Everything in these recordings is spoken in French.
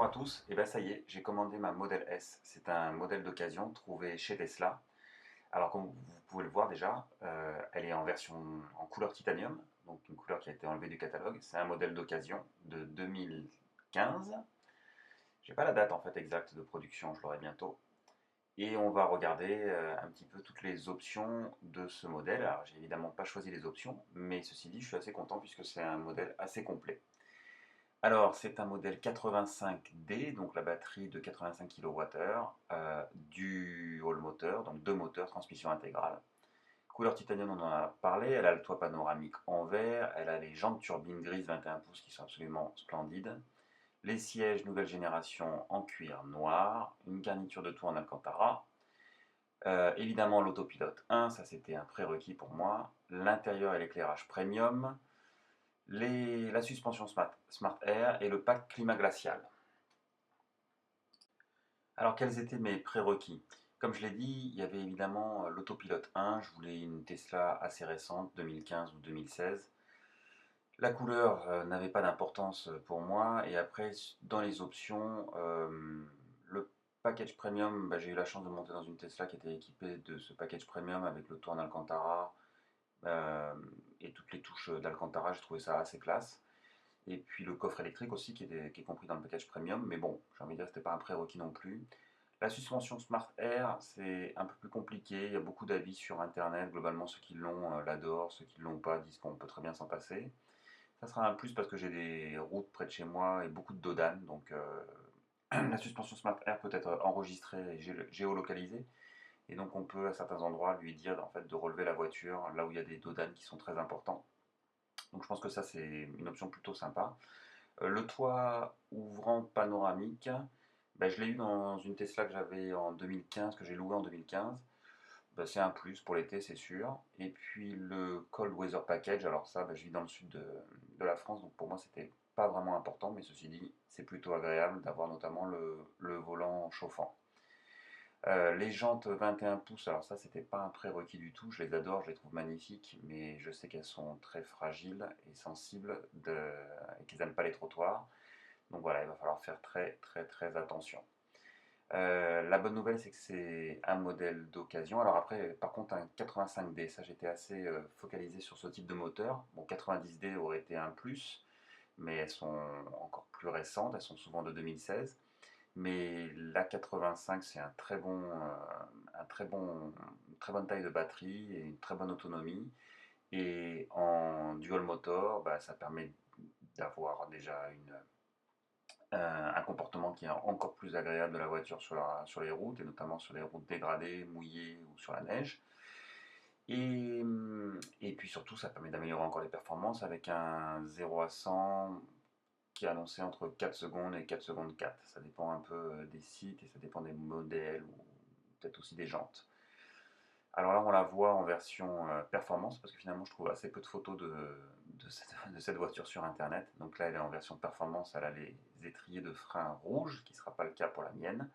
à tous, et bien ça y est, j'ai commandé ma Model S. C'est un modèle d'occasion trouvé chez Tesla. Alors comme vous pouvez le voir déjà, elle est en version en couleur titanium, donc une couleur qui a été enlevée du catalogue. C'est un modèle d'occasion de 2015. J'ai pas la date en fait exacte de production, je l'aurai bientôt. Et on va regarder un petit peu toutes les options de ce modèle. Alors j'ai évidemment pas choisi les options, mais ceci dit, je suis assez content puisque c'est un modèle assez complet. Alors, c'est un modèle 85D, donc la batterie de 85 kWh, dual moteur, donc deux moteurs, transmission intégrale. Couleur titanium, on en a parlé, elle a le toit panoramique en verre, elle a les jantes turbines grises 21 pouces qui sont absolument splendides, les sièges nouvelle génération en cuir noir, une garniture de toit en Alcantara, évidemment l'autopilote 1, ça c'était un prérequis pour moi, l'intérieur et l'éclairage premium, la suspension Smart Air et le pack climat glacial. Alors quels étaient mes prérequis? Comme je l'ai dit, il y avait évidemment l'autopilote 1, je voulais une Tesla assez récente, 2015 ou 2016. La couleur n'avait pas d'importance pour moi, et après dans les options, le package premium, j'ai eu la chance de monter dans une Tesla qui était équipée de ce package premium avec le toit en Alcantara et toutes les touches d'Alcantara, j'ai trouvé ça assez classe. Et puis le coffre électrique aussi qui est compris dans le package premium, mais bon, j'ai envie de dire que c'était pas un prérequis non plus. La suspension Smart Air, c'est un peu plus compliqué, il y a beaucoup d'avis sur internet, globalement ceux qui l'ont l'adorent, ceux qui ne l'ont pas disent qu'on peut très bien s'en passer. Ça sera un plus parce que j'ai des routes près de chez moi et beaucoup de dodanes, donc la suspension Smart Air peut être enregistrée et géolocalisée, et donc on peut à certains endroits lui dire en fait de relever la voiture là où il y a des dodanes qui sont très importants. Donc je pense que ça c'est une option plutôt sympa. Le toit ouvrant panoramique, je l'ai eu dans une Tesla que j'avais en 2015, que j'ai loué en 2015. C'est un plus pour l'été, c'est sûr. Et puis le Cold Weather Package, alors ça, je vis dans le sud de la France, donc pour moi, c'était pas vraiment important, mais ceci dit, c'est plutôt agréable d'avoir notamment le volant chauffant. Les jantes 21 pouces, alors ça, c'était pas un prérequis du tout. Je les adore, je les trouve magnifiques, mais je sais qu'elles sont très fragiles et sensibles et qu'elles n'aiment pas les trottoirs. Donc voilà, il va falloir faire très très très attention. La bonne nouvelle, c'est que c'est un modèle d'occasion. Alors après, par contre, un 85D, ça j'étais assez focalisé sur ce type de moteur. Bon, 90D aurait été un plus, mais elles sont encore plus récentes, elles sont souvent de 2016. Mais la 85, c'est une très bonne taille de batterie et une très bonne autonomie. Et en dual motor, ça permet d'avoir déjà un comportement qui est encore plus agréable de la voiture sur les routes, et notamment sur les routes dégradées, mouillées ou sur la neige. Et puis surtout, ça permet d'améliorer encore les performances avec un 0 à 100 qui est annoncé entre 4 secondes et 4 secondes 4. Ça dépend un peu des sites et ça dépend des modèles ou peut-être aussi des jantes. Alors là, on la voit en version performance parce que finalement, je trouve assez peu de photos de cette voiture sur internet. Donc là, elle est en version performance, elle a les étriers de frein rouges, qui ne sera pas le cas pour la mienne,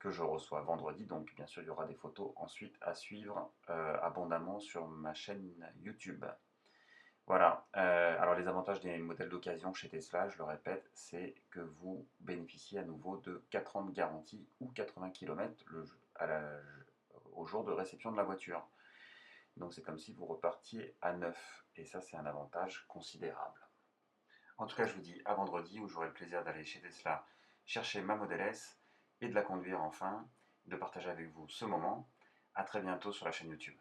que je reçois vendredi. Donc bien sûr, il y aura des photos ensuite à suivre abondamment sur ma chaîne YouTube. Voilà. Alors les avantages des modèles d'occasion chez Tesla, je le répète, c'est que vous bénéficiez à nouveau de 4 ans de garantie ou 80 km au jour de réception de la voiture. Donc c'est comme si vous repartiez à neuf. Et ça, c'est un avantage considérable. En tout cas, je vous dis à vendredi où j'aurai le plaisir d'aller chez Tesla chercher ma Model S et de la conduire enfin, de partager avec vous ce moment. A très bientôt sur la chaîne YouTube.